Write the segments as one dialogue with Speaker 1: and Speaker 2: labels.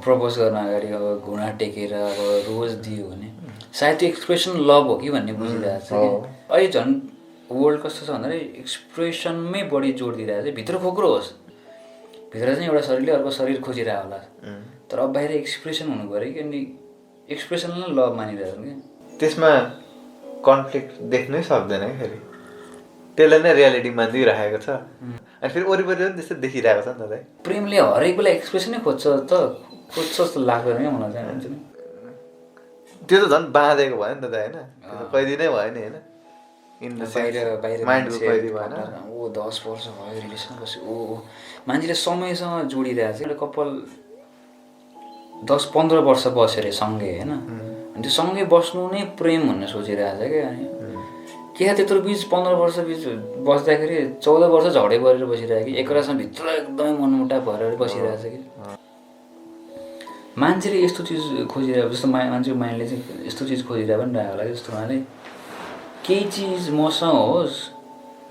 Speaker 1: propose गर्न अगाडि अब घुँडा टेकेर अब रोज दियो भने सायद त्यो एक्सप्रेसन लभ हो कि भन्ने बुझिरहेको छ कि अहिले झन् वर्ल्ड कस्तो छ भन्दाखेरि एक्सप्रेसनमै बढी जोड दिइरहेको छ भित्र खोक्रो होस् भित्र चाहिँ एउटा शरीरले अर्को शरीर खोजिरहेको होला तर अब बाहिर एक्सप्रेसन हुनु पऱ्यो कि अनि एक्सप्रेसनलाई लभ मानिरहेछन् कि
Speaker 2: त्यसमा कन्फ्लिक्ट देख्नै सक्दैन कि फेरि त्यसलाई नै रियालिटी मानिदिइरहेको छ अनि फेरि वरिपरि पनि त्यस्तै देखिरहेको छ नि त दाइ
Speaker 1: प्रेमले हरेक बेला एक्सप्रेसनै खोज्छ जस्तो लाग्दैन क्या मलाई चाहिँ हुन्छ नि
Speaker 2: त्यो त झन् बाँधेको भयो नि त दाइ होइन त्यो त कैदी नै भयो नि होइन
Speaker 1: बाहिर
Speaker 2: माइन्डको कैदी भएन
Speaker 1: ओ 10 वर्ष भयो रिलेसन बस्यो ओ मान्छेले समयसँग जोडिरहेको छ एउटा कपाल 10-15 वर्ष बस्यो अरे सँगै होइन अनि त्यो सँगै बस्नु नै प्रेम भन्ने सोचिरहेको छ क्या अनि के त्यत्रो बिच 15 वर्ष बिच बस्दाखेरि 14 वर्ष झगडै गरेर बसिरहेको कि एकअर्कासँग भित्र एकदमै मनमुटाव भएर बसिरहेको छ कि मान्छेले यस्तो चिज खोजिरहेको जस्तो मान्छेको माइन्डले चाहिँ यस्तो चिज खोजिरहेको पनि रहेको होला कि जस्तो उहाँले केही चिज मसँग होस्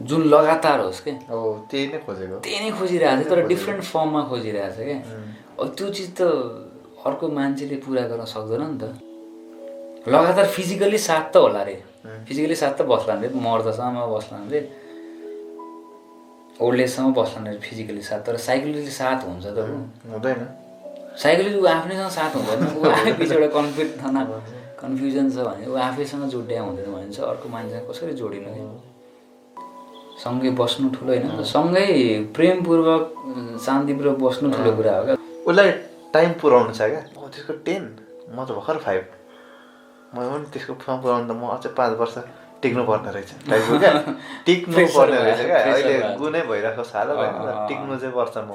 Speaker 1: जुन लगातार होस् क्या
Speaker 2: त्यही नै खोजेको
Speaker 1: त्यही नै खोजिरहेको छ तर डिफ्रेन्ट फर्ममा खोजिरहेको छ क्या अब त्यो चिज त अर्को मान्छेले पुरा गर्न सक्दैन नि त लगातार फिजिकली साथ त होला रे फिजिकली साथ त बस्ला रे मर्दसम्म बस्ला रे ओल्ड एजसम्म बस्ला रे फिजिकली साथ तर साइकोलोजिकली साथ हुन्छ त
Speaker 2: हुँदैन
Speaker 1: साइकोलोजी ऊ आफ्नैसँग साथ हुँदैन ऊ आफै पछि एउटा कन्फ्युजन छ भने ऊ आफैसँग जोड्या हुँदैन भने चाहिँ अर्को मान्छेसँग कसरी जोडिनु कि सँगै बस्नु ठुलो होइन त सँगै प्रेमपूर्वक शान्तिपूर्वक बस्नु ठुलो कुरा हो क्या
Speaker 2: उसलाई टाइम पुऱ्याउनु छ क्या त्यसको 10 म त भर्खर 5 म पनि त्यसको फर्म पुऱ्याउनु त म अझै 5 वर्ष टिक्नु पर्ने रहेछ टाइपको क्या टिक्नु पर्ने रहेछ क्या अहिले गुनै भइरहेको साह्रो भएन टिक्नु चाहिँ पर्छ म